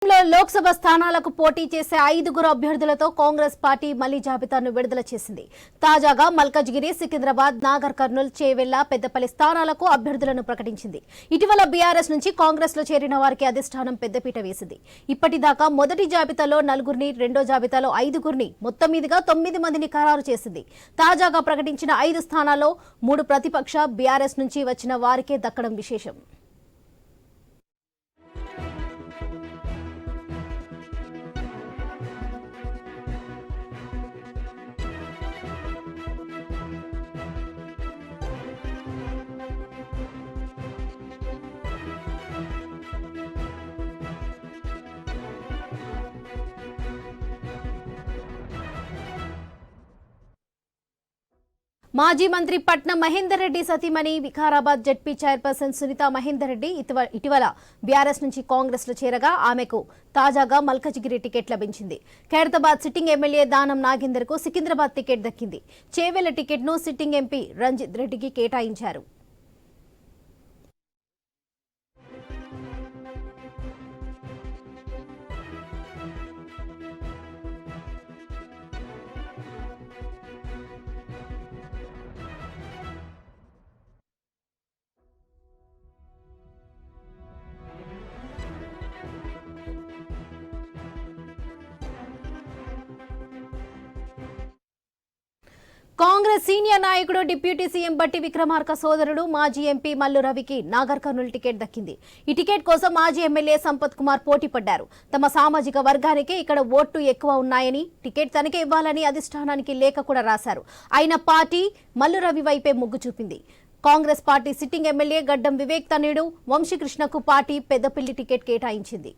లోక్సభ స్థానాలకు పోటీ చేసే 5 అభ్యర్థులతో కాంగ్రెస్ పార్టీ మళ్లీ జాబితాను విడుదల చేసింది. తాజాగా మల్కజ్గిరి, సికింద్రాబాద్, నాగర్ కర్నూల్, చేవెళ్ల, పెద్దపల్లి స్థానాలకు అభ్యర్థులను ప్రకటించింది. ఇటీవల బీఆర్ఎస్ నుంచి కాంగ్రెస్ లో చేరిన వారికి అధిష్టానం పెద్దపీట వేసింది. ఇప్పటిదాకా మొదటి జాబితాలో 4 రెండో జాబితాలో 5 మొత్తం మీదుగా 9 మందిని ఖరారు చేసింది. తాజాగా ప్రకటించిన 5 స్థానాల్లో 3 ప్రతిపక్ష బీఆర్ఎస్ నుంచి వచ్చిన వారికే దక్కడం విశేషం. మాజీ మంత్రి పట్నం మహేందర్ రెడ్డి సతీమణి వికారాబాద్ జెడ్పీ చైర్పర్సన్ సునీత మహేందర్ రెడ్డి ఇటీవల బీఆర్ఎస్ నుంచి కాంగ్రెస్ లో చేరగా ఆమెకు తాజాగా మల్కజ్గిరి టికెట్ లభించింది. ఖైరతాబాద్ సిట్టింగ్ ఎమ్మెల్యే దానం నాగేందర్ కు సికింద్రాబాద్ టికెట్ దక్కింది. చేవెళ్ల టికెట్ ను సిట్టింగ్ ఎంపీ రంజిత్ రెడ్డికి కేటాయించారు. కాంగ్రెస్ సీనియర్ నాయకుడు డిప్యూటీ సీఎం బట్టి విక్రమార్క సోదరుడు మాజీ ఎంపీ మల్లు రవికి నాగర్ కర్నూల్ టికెట్ దక్కింది. ఈ టికెట్ కోసం మాజీ ఎమ్మెల్యే సంపత్ కుమార్ పోటీ పడ్డారు. తమ సామాజిక వర్గానికే ఇక్కడ ఓట్లు ఎక్కువ ఉన్నాయని, టికెట్ తనకే ఇవ్వాలని అధిష్టానానికి లేఖ కూడా రాశారు. అయిన పార్టీ మల్లు రవి వైపే మొగ్గు చూపింది. కాంగ్రెస్ పార్టీ సిట్టింగ్ ఎమ్మెల్యే గడ్డం వివేక్ తనయుడు వంశీకృష్ణకు పార్టీ పెద్దపల్లి టికెట్ కేటాయించింది.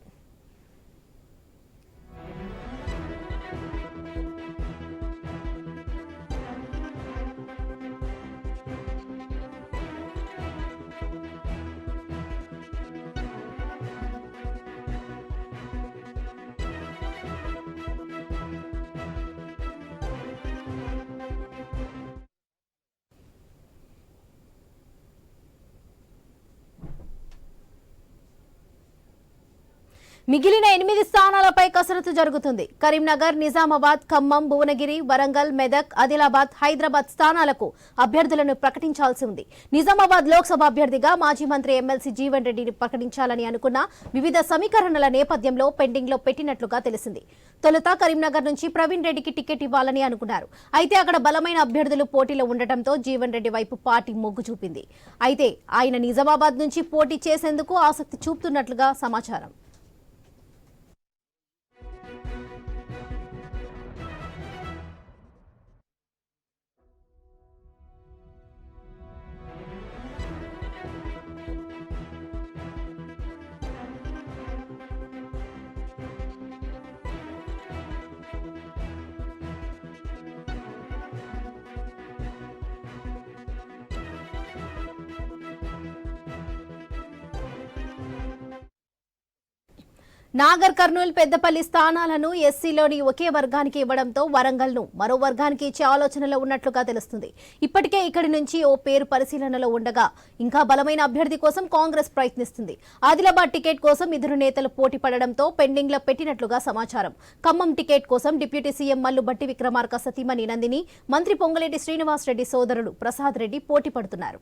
మిగిలిన 8 స్థానాలపై కసరత్తు జరుగుతుంది. కరీంనగర్, నిజామాబాద్, ఖమ్మం, భువనగిరి, వరంగల్, మెదక్, ఆదిలాబాద్, హైదరాబాద్ స్థానాలకు అభ్యర్థులను ప్రకటించాల్సి ఉంది. నిజామాబాద్ లోక్సభ అభ్యర్థిగా మాజీ మంత్రి ఎమ్మెల్సీ జీవన్ రెడ్డిని ప్రకటించాలని అనుకున్న వివిధ సమీకరణల నేపథ్యంలో పెండింగ్ లో పెట్టినట్లుగా తెలిసింది. తొలుత కరీంనగర్ నుంచి ప్రవీణ్ రెడ్డికి టికెట్ ఇవ్వాలని అనుకున్నారు. అయితే అక్కడ బలమైన అభ్యర్థులు పోటీలో ఉండటంతో జీవన్ రెడ్డి వైపు పార్టీ మొగ్గు చూపింది. అయితే ఆయన నిజామాబాద్ నుంచి పోటీ చేసేందుకు ఆసక్తి చూపుతున్నట్లుగా సమాచారం. నాగర్ కర్నూల్, పెద్దపల్లి స్థానాలను ఎస్సీలోని ఒకే వర్గానికి ఇవ్వడంతో వరంగల్ ను మరో వర్గానికి ఇచ్చే ఆలోచనలో ఉన్నట్లుగా తెలుస్తుంది. ఇప్పటికే ఇక్కడి నుంచి ఓ పేరు పరిశీలనలో ఉండగా ఇంకా బలమైన అభ్యర్థి కోసం కాంగ్రెస్ ప్రయత్నిస్తుంది. ఆదిలాబాద్ టికెట్ కోసం 2 నేతలు పోటీ పడడంతో పెండింగ్ లో పెట్టినట్లుగా సమాచారం. ఖమ్మం టికెట్ కోసం డిప్యూటీ సీఎం మల్లు బట్టి విక్రమార్క సతీమణి నందిని, మంత్రి పొంగులేటి శ్రీనివాస్ రెడ్డి సోదరుడు ప్రసాద్ రెడ్డి పోటీ పడుతున్నారు.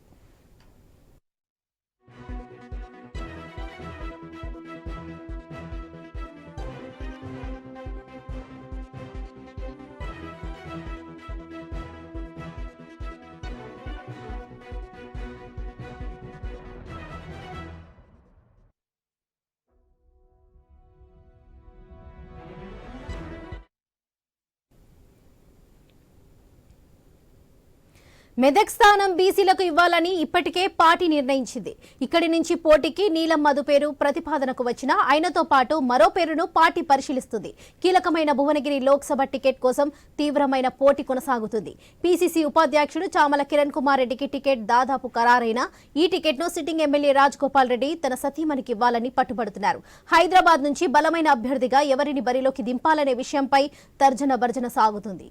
మెదక్ స్థానం బీసీలకు ఇవ్వాలని ఇప్పటికే పార్టీ నిర్ణయించింది. ఇక్కడి నుంచి పోటీకి నీలం మధు పేరు ప్రతిపాదనకు వచ్చినా ఆయనతో పాటు మరో పేరును పార్టీ పరిశీలిస్తుంది. కీలకమైన భువనగిరి లోక్సభ టికెట్ కోసం తీవ్రమైన పోటీ కొనసాగుతుంది. పీసీసీ ఉపాధ్యక్షుడు చామల కిరణ్ కుమార్ రెడ్డికి టికెట్ దాదాపు ఖరారైన ఈ టికెట్ను సిట్టింగ్ ఎమ్మెల్యే రాజగోపాల్ రెడ్డి తన సతీమణికి ఇవ్వాలని పట్టుబడుతున్నారు. హైదరాబాద్ నుంచి బలమైన అభ్యర్థిగా ఎవరిని బరిలోకి దింపాలనే విషయంపై తర్జన భర్జన సాగుతుంది.